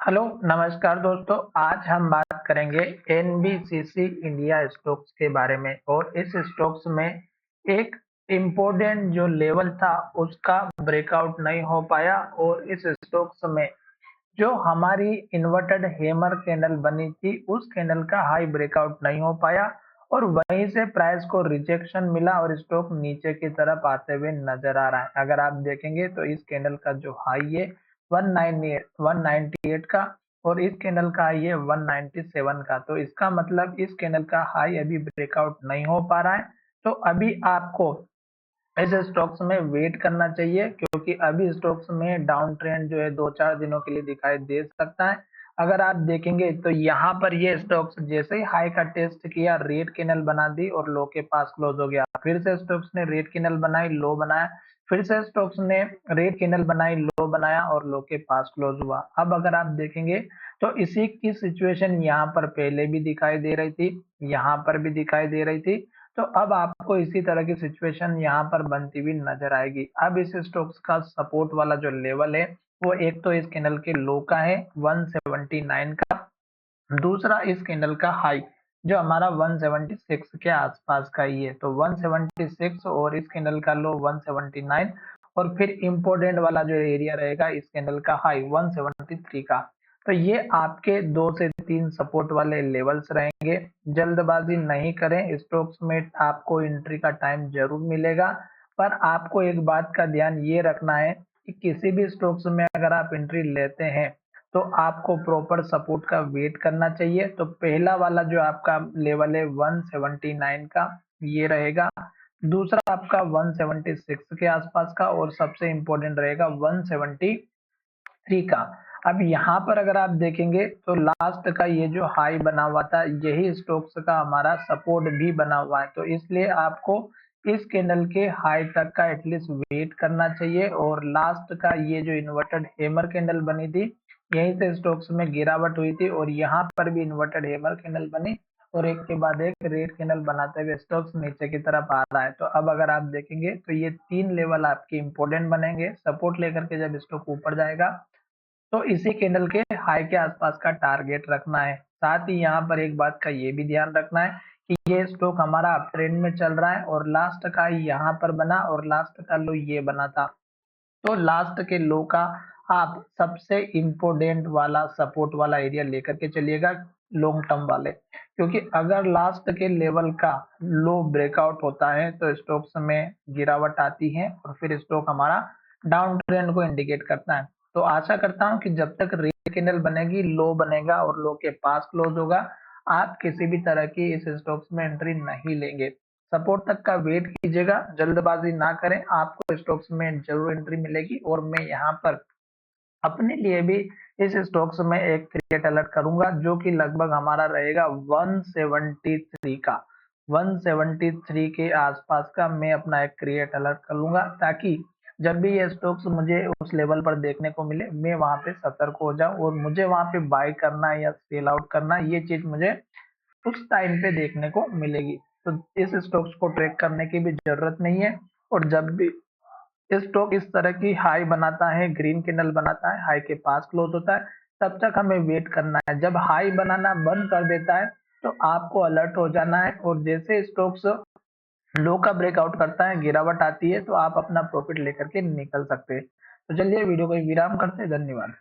Hello, नमस्कार दोस्तों। आज हम बात करेंगे एनबीसीसी इंडिया स्टॉक्स के बारे में और इस स्टॉक्स में एक इम्पोर्टेंट जो लेवल था उसका ब्रेकआउट नहीं हो पाया और इस स्टॉक्स में जो हमारी इन्वर्टेड हैमर कैंडल बनी थी उस कैंडल का हाई ब्रेकआउट नहीं हो पाया और वहीं से प्राइस को रिजेक्शन मिला और स्टॉक नीचे की तरफ आते हुए नजर आ रहा है। अगर आप देखेंगे तो इस कैंडल का जो हाई है 198 का और इस कैंडल का हाई है 197 का। तो इसका मतलब इस कैंडल का हाई अभी ब्रेकआउट नहीं हो पा रहा है। तो अभी आपको इस स्टॉक्स में वेट करना चाहिए क्योंकि अभी स्टॉक्स में डाउन ट्रेंड जो है 2-4 दिनों के लिए दिखाई दे सकता है। अगर आप देखेंगे तो यहाँ पर ये स्टॉक्स जैसे ही हाई का टेस्ट किया, रेड कैंडल बना दी और लो के पास क्लोज हो गया। फिर से स्टॉक्स ने रेड कैंडल बनाई, लो बनाया, फिर से स्टॉक्स ने रेड कैंडल बनाई, लो बनाया और लो के पास क्लोज हुआ। अब अगर आप देखेंगे तो इसी की सिचुएशन यहाँ पर पहले भी दिखाई दे रही थी, यहाँ पर भी दिखाई दे रही थी। तो अब आपको इसी तरह की सिचुएशन यहाँ पर बनती हुई नजर आएगी। अब इस स्टॉक्स का सपोर्ट वाला जो लेवल है वो एक तो इस कैंडल के लो का है 179 का, दूसरा इस कैंडल का हाई जो हमारा 176 के आसपास का ही है। तो 176 और इस कैंडल का लो 179 और फिर इम्पोर्टेंट वाला जो एरिया रहेगा इस कैंडल का हाई 173 का। तो ये आपके 2 से 3 सपोर्ट वाले लेवल्स रहेंगे। जल्दबाजी नहीं करें, स्टॉक्स में आपको एंट्री का टाइम जरूर मिलेगा, पर आपको एक बात का ध्यान ये रखना है कि किसी भी स्टॉक्स में अगर आप एंट्री लेते हैं तो आपको प्रॉपर सपोर्ट का वेट करना चाहिए। तो पहला वाला जो आपका लेवल है 179 का ये रहेगा, दूसरा आपका 176 के आसपास का और सबसे इंपॉर्टेंट रहेगा 173 का। अब यहाँ पर अगर आप देखेंगे तो लास्ट का ये जो हाई बना हुआ था यही स्टॉक्स का हमारा सपोर्ट भी बना हुआ है। तो इसलिए आपको इस कैंडल के हाई तक का एटलीस्ट वेट करना चाहिए और लास्ट का ये जो इन्वर्टेड हैमर कैंडल बनी थी यहीं से स्टॉक्स में गिरावट हुई थी और यहाँ पर भी इन्वर्टेड हैमर कैंडल बनी और एक के बाद एक रेड कैंडल बनाते हुए स्टॉक्स नीचे की तरफ आ रहा है। तो अब अगर आप देखेंगे तो ये 3 लेवल आपके इंपॉर्टेंट बनेंगे सपोर्ट लेकर के जब स्टॉक ऊपर जाएगा तो इसी कैंडल के हाई के आसपास का टारगेट रखना है। साथ ही यहाँ पर एक बात का ये भी ध्यान रखना है कि ये स्टॉक हमारा अप ट्रेंड में चल रहा है और लास्ट का यहाँ पर बना और लास्ट का लो ये बना था। तो लास्ट के लो का आप सबसे इम्पोर्टेंट वाला सपोर्ट वाला एरिया लेकर के चलिएगा लॉन्ग टर्म वाले, क्योंकि अगर लास्ट के लेवल का लो ब्रेकआउट होता है तो स्टॉक्स में गिरावट आती है और फिर स्टॉक हमारा डाउन ट्रेंड को इंडिकेट करता है। तो आशा करता हूं कि जब तक रेड कैंडल बनेगी, लो बनेगा और लो के पास क्लोज होगा, आप किसी भी तरह की इस स्टॉक्स में एंट्री नहीं लेंगे। सपोर्ट तक का वेट कीजिएगा, जल्दबाजी ना करें, आपको स्टॉक्स में जरूर एंट्री मिलेगी। और मैं यहाँ पर अपने लिए भी इस स्टॉक्स में एक क्रिएट अलर्ट करूंगा जो कि लगभग हमारा रहेगा 173 का, 173 के आसपास का मैं अपना एक क्रिएट अलर्ट कर लूंगा ताकि जब भी ये स्टॉक्स मुझे उस लेवल पर देखने को मिले मैं वहां पे सतर्क हो जाऊं और मुझे वहां पे बाय करना या सेल आउट करना ये चीज मुझे उस टाइम पे देखने को मिलेगी। तो इस स्टॉक्स को ट्रैक करने की भी जरूरत नहीं है और जब भी स्टॉक इस तरह की हाई बनाता है, ग्रीन कैंडल बनाता है, हाई के पास क्लोज होता है, तब तक हमें वेट करना है। जब हाई बनाना बंद कर देता है तो आपको अलर्ट हो जाना है और जैसे स्टॉक्स लो का ब्रेकआउट करता है, गिरावट आती है तो आप अपना प्रॉफिट लेकर के निकल सकते हैं। तो चलिए वीडियो को विराम करते हैं। धन्यवाद।